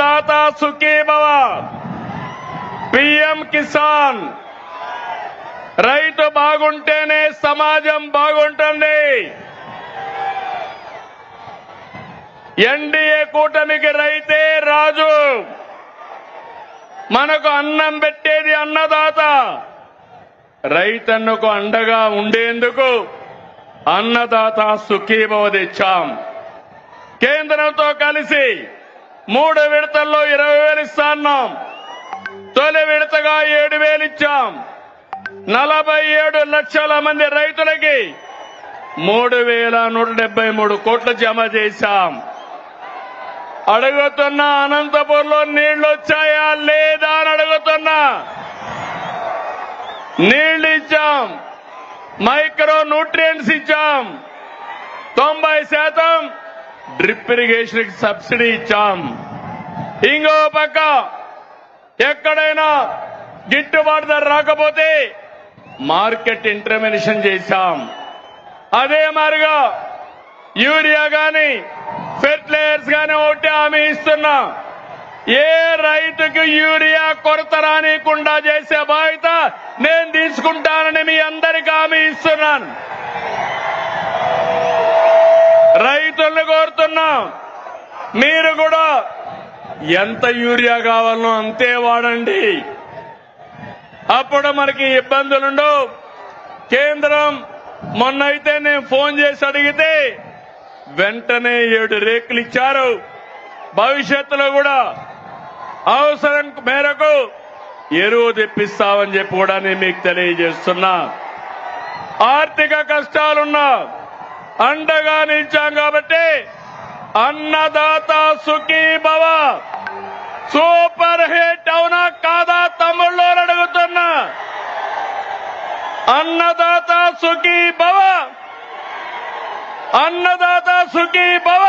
Annadata Sukhibhava, PM Kisan. రైతు బాగుంటేనే సమాజం బాగుంటుంది. ఎన్డీఏ కూటమికి రైతే రాజు. మనకు అన్నం పెట్టేది అన్నదాత. రైతన్నకు అండగా ఉండేందుకు అన్నదాత సుఖీభవ తెచ్చాం. కేంద్రంతో కలిసి 3 విడతల్లో 20,000 ఇస్తాన్నాం. తొలి విడతగా 7,000 ఇచ్చాం. 47 లక్షల మంది రైతులకి 3,173 కోట్లు జమ చేశాం. అడుగుతున్నా, అనంతపూర్లో నీళ్లు వచ్చాయా లేదా అని అడుగుతున్నా. నీళ్లు ఇచ్చాం, మైక్రో న్యూట్రియంట్స్ ఇచ్చాం, 90% డ్రిప్ ఇరిగేషన్ కి సబ్సిడీ ఇచ్చాం. ఇంకో పక్క ఎక్కడైనా గిట్టుబాటు ధర రాకపోతే మార్కెట్ ఇంటర్వెన్షన్ చేశాం. అదే మాదిరిగా యూరియా గాని ఫెర్టిలైజర్స్ గాని ఒకటి హామీ ఇస్తున్నా. ఏ రైతుకు యూరియా కొరత రానికుండా చేసే బాధ్యత నేను తీసుకుంటానని మీ అందరికీ హామీ ఇస్తున్నాను. రైతులను కోరుతున్నా, మీరు కూడా ఎంత యూరియా కావాలనో అంతే వాడండి. అప్పుడు మనకి ఇబ్బందులుండవు. కేంద్రం మొన్నైతే నేను ఫోన్ చేసి అడిగితే వెంటనే 7 రేకులు ఇచ్చారు. భవిష్యత్తులో కూడా అవసరం మేరకు ఎరువు తెప్పిస్తామని చెప్పి కూడా నేను మీకు తెలియజేస్తున్నా. ఆర్థిక కష్టాలున్నా అండగా నిలిచాం కాబట్టి అన్నదాత సుఖీభవ సూపర్ హిట్ అవునా కాదా తమ్ముళ్ళు అడుగుతున్నా. అన్నదాత సుఖీభవ, అన్నదాత సుఖీభవ.